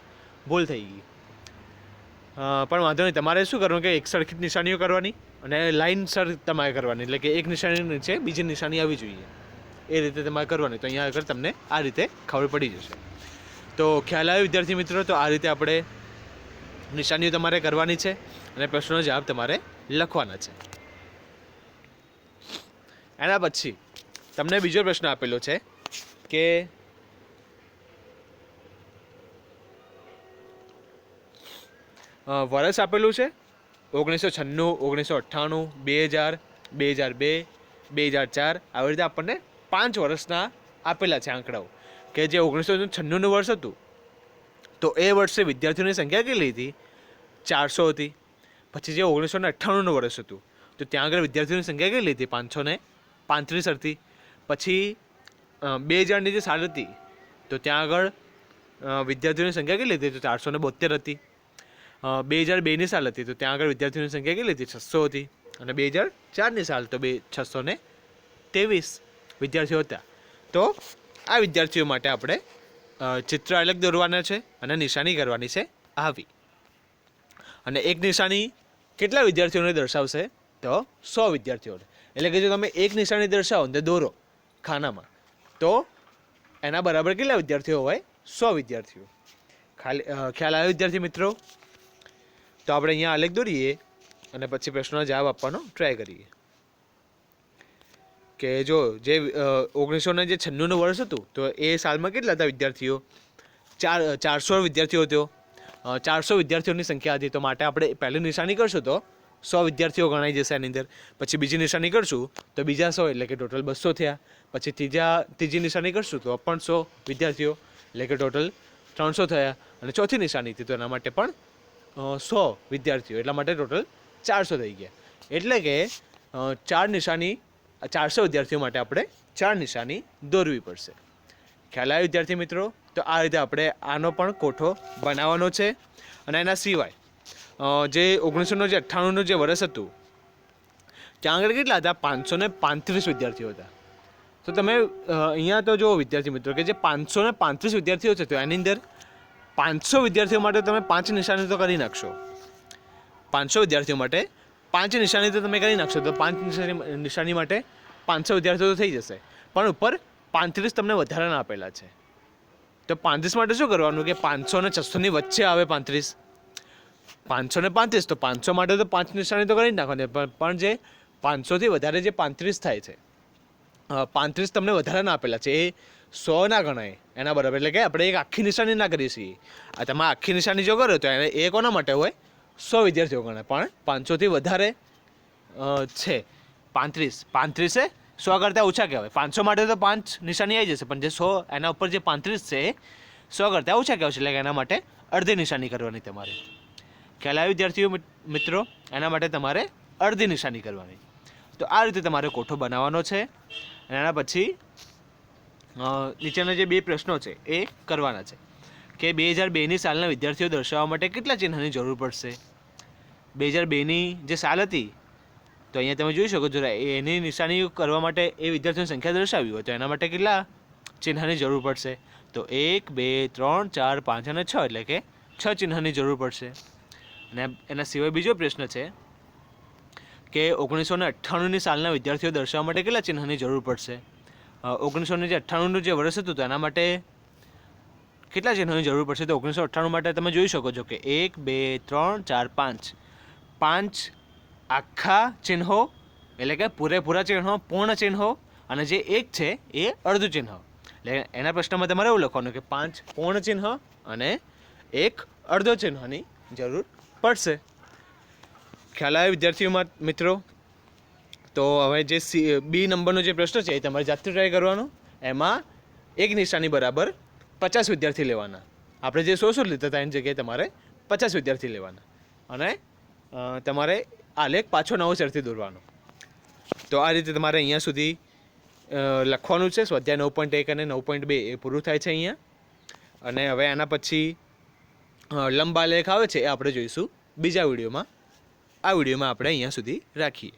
ભૂલ થઈ ગઈ. પણ વાંધો નહીં, તમારે શું કરવાનું કે એક સરખી નિશાનીઓ કરવાની અને લાઇનસર તમારે કરવાની, એટલે કે એક નિશાની નીચે બીજી નિશાની આવી જોઈએ, એ રીતે તમારે કરવાની. તો અહીંયા આગળ તમને આ રીતે ખબર પડી જશે. તો ખ્યાલ આવ્યો વિદ્યાર્થી મિત્રો? તો આ રીતે આપણે નિશાનીઓ તમારે કરવાની છે અને પ્રશ્નનો જવાબ તમારે લખવાના છે. એના પછી તમને બીજો પ્રશ્ન આપેલો છે કે વર્ષ આપેલું છે 1996, 1998, 2000, 2002, 2004. આવી રીતે આપણને 5 વર્ષના આપેલા છે આંકડાઓ. કે જે 1996નું વર્ષ હતું તો એ વર્ષે વિદ્યાર્થીઓની સંખ્યા કેટલી હતી? 400 હતી. પછી જે 1998નું વર્ષ હતું તો ત્યાં આગળ વિદ્યાર્થીઓની સંખ્યા કેટલી હતી? 535 હતી. પછી 2000ની જે સાલ હતી તો ત્યાં આગળ વિદ્યાર્થીઓની સંખ્યા કેટલી હતી? તો 472 હતી. 2002ની સાલ હતી તો ત્યાં આગળ વિદ્યાર્થીઓની સંખ્યા કેટલી હતી? 600 હતી. અને 2004ની સાલ તો 623 વિદ્યાર્થીઓ હતા. તો આ વિદ્યાર્થીઓ માટે આપણે ચિત્ર અલગ દોરવાના છે અને નિશાની કરવાની છે આવી. અને એક નિશાની કેટલા વિદ્યાર્થીઓને દર્શાવશે? તો 100 વિદ્યાર્થીઓને. એટલે કે જો તમે એક નિશાની દર્શાવો ને દોરો ખાનામાં, તો એના બરાબર કેટલા વિદ્યાર્થીઓ હોય? 100 વિદ્યાર્થીઓ. ખ્યાલ આવ્યો વિદ્યાર્થી મિત્રો? તો આપણે અહીંયા આલેખ દોરીએ અને પછી પ્રશ્નનો જવાબ આપવાનો ટ્રાય કરીએ. કે જો જે 1996નું વર્ષ હતું તો એ સાલમાં કેટલા હતા વિદ્યાર્થીઓ? 400 વિદ્યાર્થીઓ હતો. 400 વિદ્યાર્થીઓની સંખ્યા હતી. તો માટે આપણે પહેલી નિશાની કરશું તો 100 વિદ્યાર્થીઓ ગણાઈ જશે એની અંદર. પછી બીજી નિશાની કરશું તો બીજા 100, એટલે કે ટોટલ 200 થયા. પછી ત્રીજી નિશાની કરશું તો પણ 100 વિદ્યાર્થીઓ, એટલે કે ટોટલ 300 થયા. અને ચોથી નિશાની હતી તો એના માટે પણ 100 વિદ્યાર્થીઓ, એટલા માટે ટોટલ 400 થઈ ગયા. એટલે કે 400 વિદ્યાર્થીઓ માટે આપણે 4 નિશાની દોરવી પડશે. ખ્યાલ આવ્યો વિદ્યાર્થી મિત્રો? તો આ રીતે આપણે આનો પણ કોઠો બનાવવાનો છે. અને એના સિવાય જે 1998નું જે વર્ષ હતું ત્યાં આગળ કેટલા હતા? 535 વિદ્યાર્થીઓ હતા. તો તમે અહીંયા તો જુઓ વિદ્યાર્થી મિત્રો કે જે 535 વિદ્યાર્થીઓ છે તો એની અંદર 500 વિદ્યાર્થીઓ માટે તમે 5 નિશાની તો કરી નાખશો. 500 વિદ્યાર્થીઓ માટે 5 નિશાની તો તમે કરી નાખશો, તો 5 નિશાની માટે 500 વિદ્યાર્થીઓ તો થઈ જશે. પણ ઉપર 35 તમને વધારાના આપેલા છે. તો 35 માટે શું કરવાનું કે 500 અને 600 ની વચ્ચે આવે 35. 500 ને 35, તો 500 માટે તો 5 નિશાની તો કરી જ નાખવાની. પણ જે 500 થી વધારે જે 35 થાય છે, 35 તમને વધારાના આપેલા છે, એ 100 ના ગણાય એના બરાબર. એટલે કે આપણે એક આખી નિશાની ના કરી છીએ. આ તમે આખી નિશાની જો કરો તો એ કોના માટે હોય? 100 વિદ્યાર્થીઓ ગણાય. પણ 500 થી વધારે છે 35 એ 100 કરતાં ઓછા કહેવાય. 500 માટે તો 5 નિશાની આવી જશે, પણ જે 100 એના ઉપર જે 35 છે એ 100 કરતાં ઓછા કહેવાય છે. એટલે કે એના માટે અડધી નિશાની કરવાની તમારે. ખ્યાલ આવ્યો વિદ્યાર્થીઓ મિત્રો? એના માટે તમારે અડધી નિશાની કરવાની. તો આ રીતે તમારે કોઠો બનાવવાનો છે. અને એના પછી નીચેના જે 2 પ્રશ્નો છે એ કરવાના છે. કે 2002ની સાલના વિદ્યાર્થીઓ દર્શાવવા માટે કેટલા ચિહ્નની જરૂર પડશે? 2002ની જે સાલ હતી તો અહીંયા તમે જોઈ શકો છો, એની નિશાની કરવા માટે એ વિદ્યાર્થીઓની સંખ્યા દર્શાવી હોય તો એના માટે કેટલા ચિહ્નની જરૂર પડશે? તો 1, 2, 3, 4, 5 અને 6, એટલે કે 6 ચિહ્નની જરૂર પડશે. અને એના સિવાય બીજો પ્રશ્ન છે કે 1998ની સાલના વિદ્યાર્થીઓ દર્શાવવા માટે કેટલા ચિહ્નની જરૂર પડશે? 1998નું જે વર્ષ હતું તો એના માટે કેટલા ચિહ્નોની જરૂર પડશે? તો 1998 માટે તમે જોઈ શકો છો કે 1, 2, 3, 4, 5, 5 આખા ચિહ્નો, એટલે કે પૂરેપૂરા ચિહ્નો, પૂર્ણ ચિહ્નો, અને જે 1 છે એ અર્ધ ચિહ્ન. એટલે એના પ્રશ્નમાં તમારે એવું લખવાનું કે 5 પૂર્ણ ચિહ્ન અને 1 અર્ધ ચિહ્નની જરૂર પડશે. ખ્યાલ આવ્યો વિદ્યાર્થીઓ મિત્રો? તો હવે જે બી નંબરનો જે પ્રશ્ન છે એ તમારે જાતે ટ્રાય કરવાનો. એમાં એક નિશાની બરાબર 50 વિદ્યાર્થી લેવાના. આપણે જે 100 લીધા હતા એની જગ્યાએ તમારે 50 વિદ્યાર્થી લેવાના. અને તમારે આલેખ પાછો નવો સેરથી દોરવાનો. તો આ રીતે તમારે અહીંયા સુધી લખવાનું છે. સ્વાધ્યાય 9.1 અને 9.2 એ પૂરું થાય છે અહીંયા. અને હવે આના પછી લંબ આલેખ આવે છે એ આપણે જોઈશું બીજા વિડીયોમાં. આ વિડીયોમાં આપણે અહીંયા સુધી રાખીએ.